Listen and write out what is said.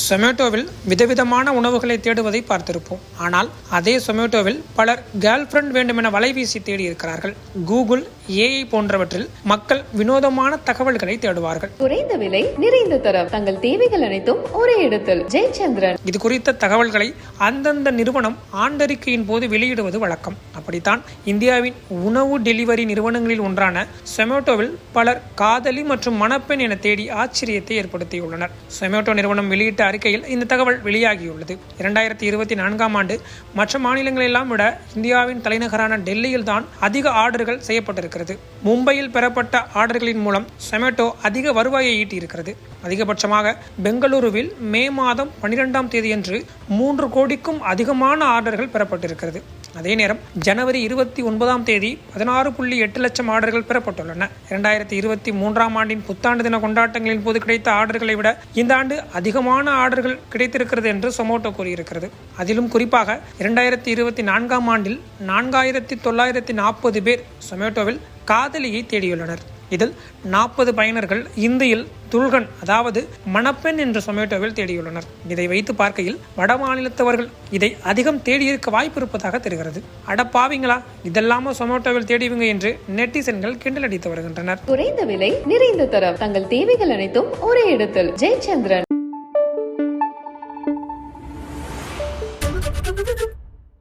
சொமேட்டோவில் விதவிதமான உணவுகளை தேடுவதை பார்த்திருப்போம். ஆனால் அதே சொமேட்டோவில் பலர் கேர்ள் ஃப்ரெண்ட் வேண்டுமென வலைவீசி தேடி இருக்கிறார்கள். கூகுள், ஏஐ போன்றவற்றில் மக்கள் வினோதமான தகவல்களை தேடுவார்கள். குறைந்த விலை, நிறைந்த தரம், தங்கள் தேவைகள் அனைத்தும் ஒரே இடத்தில். ஜெயச்சந்திரன். இது குறித்த தகவல்களை அந்தந்த நிறுவனம் ஆண்டறிக்கையின் போது வெளியிடுவது வழக்கம். அப்படித்தான் இந்தியாவின் உணவு டெலிவரி நிறுவனங்களில் ஒன்றான சொமேட்டோவில் பலர் காதலி மற்றும் மணப்பெண் என தேடி ஆச்சரியத்தை ஏற்படுத்தியுள்ளனர். சொமேட்டோ நிறுவனம் வெளியிட்ட அறிக்கையில் இந்த தகவல் வெளியாகியுள்ளது. 2024 ஆண்டு மற்ற மாநிலங்களெல்லாம் விட இந்தியாவின் தலைநகரான டெல்லியில் தான் அதிக ஆர்டர்கள் செய்யப்பட்டிருக்கிறது. மும்பையில் பெறப்பட்ட ஆர்டர்களின் மூலம் சொமேட்டோ அதிக வருவாயை ஈட்டியிருக்கிறது. அதிகபட்சமாக பெங்களூருவில் மே மாதம் 12ஆம் தேதியன்று 3 கோடிக்கும் அதிகமான ஆர்டர்கள் பெறப்பட்டிருக்கிறது. அதே நேரம் ஜனவரி 29ஆம் தேதி 16.8 லட்சம் ஆர்டர்கள் பெறப்பட்டுள்ளன. 2023ஆம் ஆண்டின் புத்தாண்டு தின கொண்டாட்டங்களின் போது கிடைத்த ஆர்டர்களை விட இந்த ஆண்டு அதிகமான ஆர்டர்கள் கிடைத்திருக்கிறது என்று சொமேட்டோ கூறியிருக்கிறது. அதிலும் குறிப்பாக 2024ஆம் ஆண்டில் 4940 பேர் சொமேட்டோவில் காதலியை தேடியுள்ளனர். இதில் 40 பயனர்கள் இந்தியில் துல்கன், அதாவது மணப்பெண் என்ற சொமேட்டோவில் தேடியுள்ளனர். இதை வைத்து பார்க்கையில் வட மாநிலத்தவர்கள் இதை அதிகம் தேடியிருக்க வாய்ப்பு இருப்பதாக தெரிகிறது. அடப்பாவீங்களா, இதெல்லாம சொமேட்டோவில் தேடிவிங்க என்று நெட்டிசன்கள் கிண்டல் அடித்து வருகின்றனர். குறைந்த விலை, நிறைந்த தரம், தங்கள் தேவைகள் அனைத்தும் ஒரே இடத்தில். ஜெயச்சந்திரன்.